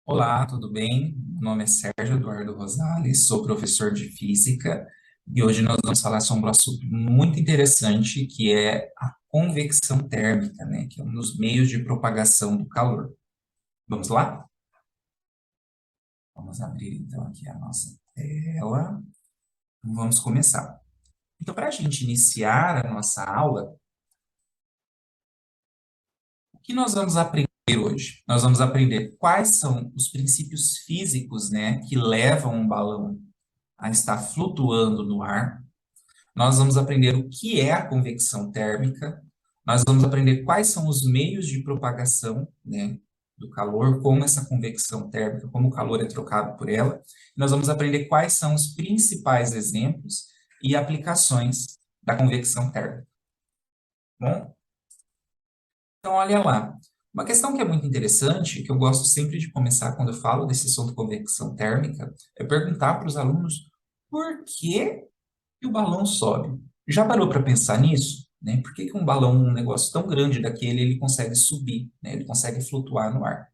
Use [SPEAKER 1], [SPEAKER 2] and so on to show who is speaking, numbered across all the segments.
[SPEAKER 1] Olá, tudo bem? Meu nome é Sérgio Eduardo Rosales, sou professor de física e hoje nós vamos falar sobre um assunto muito interessante que é a convecção térmica, né? Que é um dos meios de propagação do calor. Vamos lá? Vamos abrir então aqui a nossa tela. Vamos começar. Então, para a gente iniciar a nossa aula, o que nós vamos aprender hoje? Nós vamos aprender quais são os princípios físicos, né, que levam um balão a estar flutuando no ar. Nós vamos aprender o que é a convecção térmica, nós vamos aprender quais são os meios de propagação, né, do calor, como essa convecção térmica, como o calor é trocado por ela. Nós vamos aprender quais são os principais exemplos e aplicações da convecção térmica. Bom, então olha lá. Uma questão que é muito interessante, que eu gosto sempre de começar quando eu falo desse assunto convecção térmica, é perguntar para os alunos por que e o balão sobe. Já parou para pensar nisso? Né? Por que que um balão, um negócio tão grande daquele, ele consegue subir, né? Ele consegue flutuar no ar?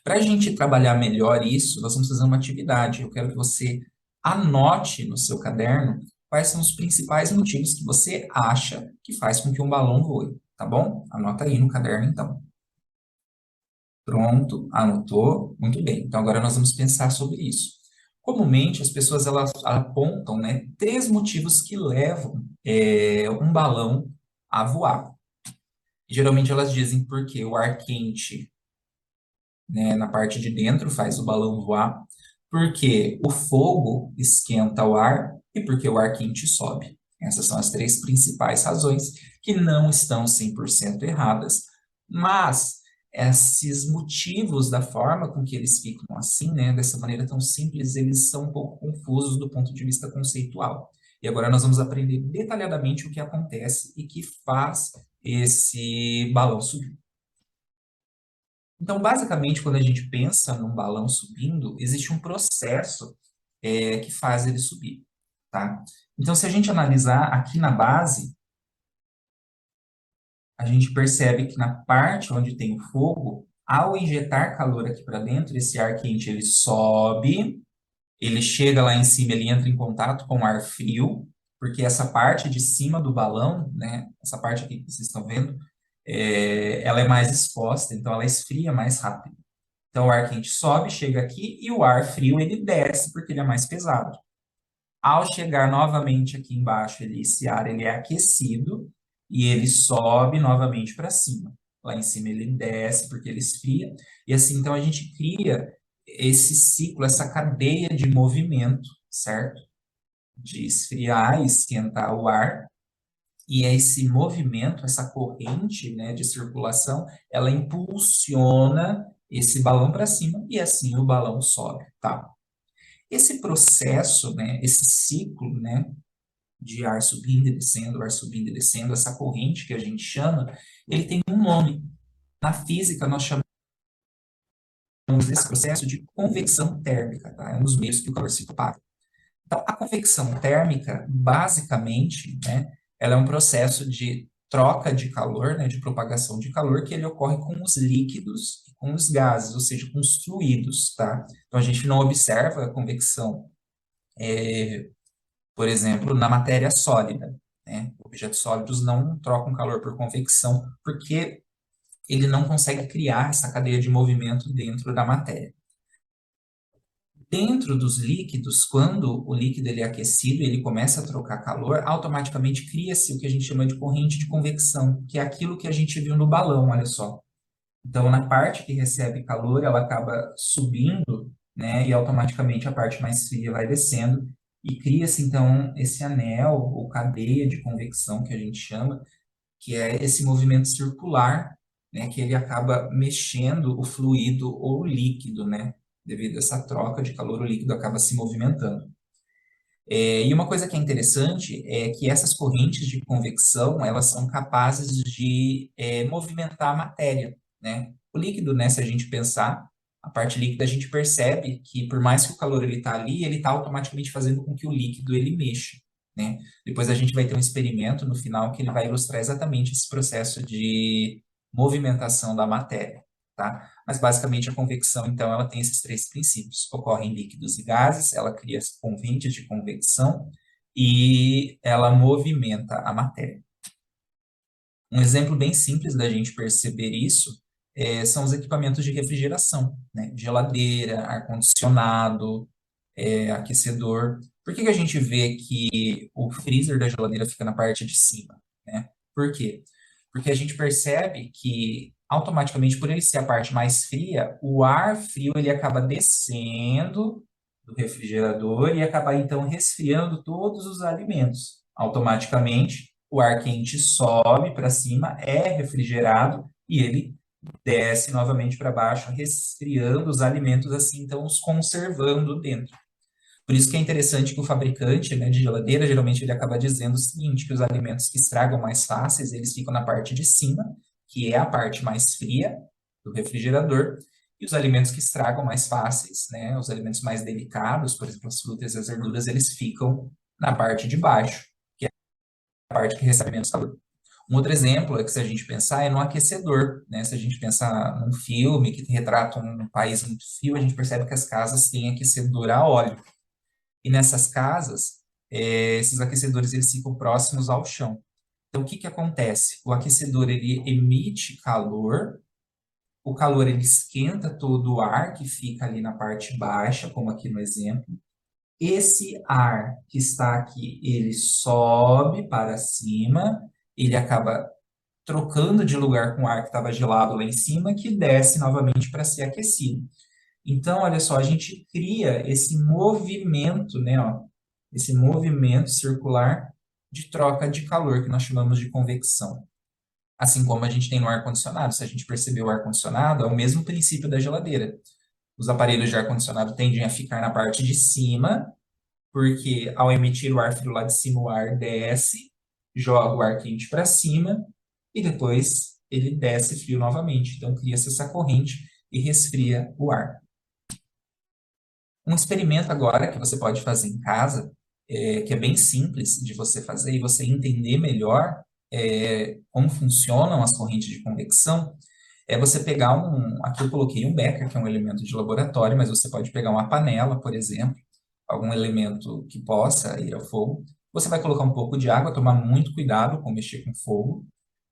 [SPEAKER 1] Para a gente trabalhar melhor isso, nós vamos fazer uma atividade. Eu quero que você anote no seu caderno quais são os principais motivos que você acha que faz com que um balão voe, tá bom? Anota aí no caderno, então. Pronto, anotou? Muito bem. Então agora nós vamos pensar sobre isso. Comumente as pessoas elas apontam, né, três motivos que levam um balão a voar. Geralmente elas dizem porque o ar quente, né, na parte de dentro faz o balão voar, porque o fogo esquenta o ar e porque o ar quente sobe. Essas são as três principais razões que não estão 100% erradas, mas esses motivos da forma com que eles ficam assim, né, dessa maneira tão simples, eles são um pouco confusos do ponto de vista conceitual. E agora nós vamos aprender detalhadamente o que acontece e que faz esse balão subir. Então, basicamente, quando a gente pensa num balão subindo, existe um processo que faz ele subir, tá? Então, se a gente analisar aqui na base, a gente percebe que na parte onde tem o fogo, ao injetar calor aqui para dentro, esse ar quente ele sobe, ele chega lá em cima, ele entra em contato com o ar frio, porque essa parte de cima do balão, né, essa parte aqui que vocês estão vendo, ela é mais exposta, então ela esfria mais rápido. Então, o ar quente sobe, chega aqui, e o ar frio ele desce, porque ele é mais pesado. Ao chegar novamente aqui embaixo, esse ar ele é aquecido, e ele sobe novamente para cima. Lá em cima ele desce, porque ele esfria, e assim, então a gente cria esse ciclo, essa cadeia de movimento, certo? De esfriar e esquentar o ar, e esse movimento, essa corrente, né, de circulação, ela impulsiona esse balão para cima e assim o balão sobe, tá? Esse processo, né, esse ciclo, né, de ar subindo e descendo, ar subindo e descendo, essa corrente que a gente chama, ele tem um nome. Na física, nós chamamos esse processo de convecção térmica, tá? É um dos meios que o calor se propaga. Então, a convecção térmica, basicamente, né, ela é um processo de troca de calor, né, de propagação de calor, que ele ocorre com os líquidos e com os gases, ou seja, com os fluidos, tá? Então, a gente não observa a convecção, por exemplo, na matéria sólida, né? Objetos sólidos não trocam calor por convecção, porque ele não consegue criar essa cadeia de movimento dentro da matéria. Dentro dos líquidos, quando o líquido ele é aquecido, ele começa a trocar calor, automaticamente cria-se o que a gente chama de corrente de convecção, que é aquilo que a gente viu no balão, olha só. Então, na parte que recebe calor, ela acaba subindo, né, e automaticamente a parte mais fria vai descendo, e cria-se, então, esse anel, ou cadeia de convecção, que a gente chama, que é esse movimento circular, né, que ele acaba mexendo o fluido ou o líquido, né, devido a essa troca de calor, o líquido acaba se movimentando. E uma coisa que é interessante é que essas correntes de convecção, elas são capazes de movimentar a matéria, né? O líquido, né, se a gente pensar, a parte líquida, a gente percebe que por mais que o calor ele está ali, ele está automaticamente fazendo com que o líquido ele mexa, né? Depois a gente vai ter um experimento no final que ele vai ilustrar exatamente esse processo de movimentação da matéria, tá? Mas basicamente a convecção, então, ela tem esses três princípios. Ocorre em líquidos e gases, ela cria conventes de convecção e ela movimenta a matéria. Um exemplo bem simples da gente perceber isso são os equipamentos de refrigeração, né? Geladeira, ar-condicionado, aquecedor. Por que que a gente vê que o freezer da geladeira fica na parte de cima, né? Por quê? Porque a gente percebe que automaticamente, por ele ser a parte mais fria, o ar frio ele acaba descendo do refrigerador e acaba então resfriando todos os alimentos. Automaticamente, o ar quente sobe para cima, é refrigerado e ele desce novamente para baixo, resfriando os alimentos assim, então os conservando dentro. Por isso que é interessante que o fabricante, né, de geladeira, geralmente ele acaba dizendo o seguinte, que os alimentos que estragam mais fáceis, eles ficam na parte de cima, que é a parte mais fria do refrigerador, e os alimentos que estragam mais fáceis, né, os alimentos mais delicados, por exemplo, as frutas e as verduras, eles ficam na parte de baixo, que é a parte que recebe menos calor. Um outro exemplo é que se a gente pensar é no aquecedor, né? Se a gente pensar num filme que retrata um país muito frio, a gente percebe que as casas têm aquecedor a óleo. E nessas casas, esses aquecedores eles ficam próximos ao chão. Então, o que que acontece? O aquecedor ele emite calor, o calor ele esquenta todo o ar que fica ali na parte baixa, como aqui no exemplo. Esse ar que está aqui, ele sobe para cima, ele acaba trocando de lugar com o ar que estava gelado lá em cima, que desce novamente para ser aquecido. Então, olha só, a gente cria esse movimento, né, ó, esse movimento circular de troca de calor, que nós chamamos de convecção. Assim como a gente tem no ar-condicionado. Se a gente perceber o ar-condicionado, é o mesmo princípio da geladeira. Os aparelhos de ar-condicionado tendem a ficar na parte de cima, porque ao emitir o ar frio lá de cima, o ar desce, joga o ar quente para cima, e depois ele desce frio novamente. Então, cria-se essa corrente e resfria o ar. Um experimento agora que você pode fazer em casa, que é bem simples de você fazer e você entender melhor como funcionam as correntes de convecção, é você pegar aqui eu coloquei um becker, que é um elemento de laboratório, mas você pode pegar uma panela, por exemplo, algum elemento que possa ir ao fogo. Você vai colocar um pouco de água, tomar muito cuidado com mexer com fogo,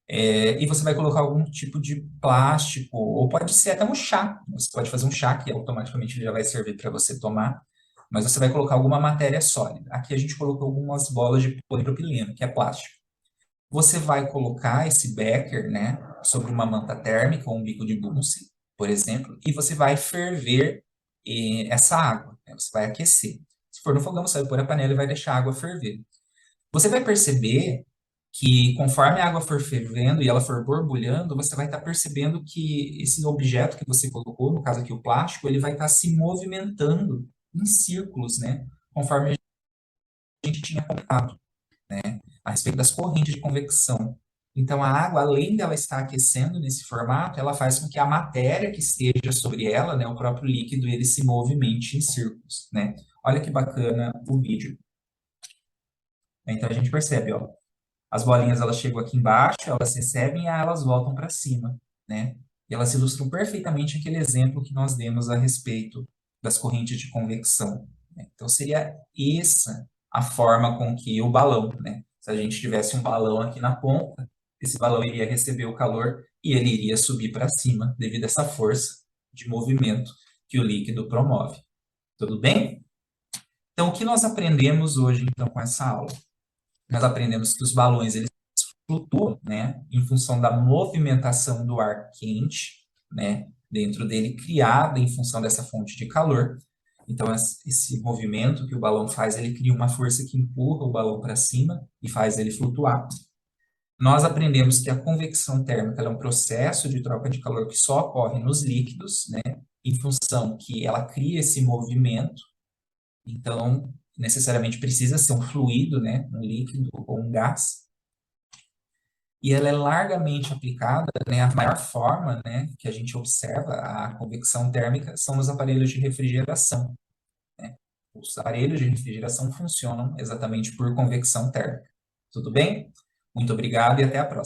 [SPEAKER 1] e você vai colocar algum tipo de plástico, ou pode ser até um chá. Você pode fazer um chá que automaticamente ele já vai servir para você tomar, mas você vai colocar alguma matéria sólida. Aqui a gente colocou algumas bolas de polipropileno, que é plástico. Você vai colocar esse becker, né, sobre uma manta térmica ou um bico de Bunsen, por exemplo, e você vai ferver essa água, né? Você vai aquecer. Se for no fogão, você vai pôr a panela e vai deixar a água ferver. Você vai perceber que conforme a água for fervendo e ela for borbulhando, você vai estar percebendo que esse objeto que você colocou, no caso aqui o plástico, ele vai estar se movimentando em círculos, né? Conforme a gente tinha comentado, né? A respeito das correntes de convecção. Então, a água, além dela estar aquecendo nesse formato, ela faz com que a matéria que esteja sobre ela, né, o próprio líquido, ele se movimente em círculos, né? Olha que bacana o vídeo. Então, a gente percebe, ó, as bolinhas elas chegam aqui embaixo, elas recebem e elas voltam para cima, né? E elas ilustram perfeitamente aquele exemplo que nós demos a respeito das correntes de convecção, né? Então seria essa a forma com que o balão, né? Se a gente tivesse um balão aqui na ponta, esse balão iria receber o calor e ele iria subir para cima devido a essa força de movimento que o líquido promove. Tudo bem? Então o que nós aprendemos hoje então com essa aula? Nós aprendemos que os balões eles flutuam, né, em função da movimentação do ar quente, né, dentro dele, criada em função dessa fonte de calor. Então, esse movimento que o balão faz, ele cria uma força que empurra o balão para cima e faz ele flutuar. Nós aprendemos que a convecção térmica é um processo de troca de calor que só ocorre nos líquidos, né, em função que ela cria esse movimento. Então, necessariamente precisa ser um fluido, né, um líquido ou um gás, e ela é largamente aplicada, né, a maior forma, né, que a gente observa a convecção térmica são os aparelhos de refrigeração, né? Os aparelhos de refrigeração funcionam exatamente por convecção térmica. Tudo bem? Muito obrigado e até a próxima.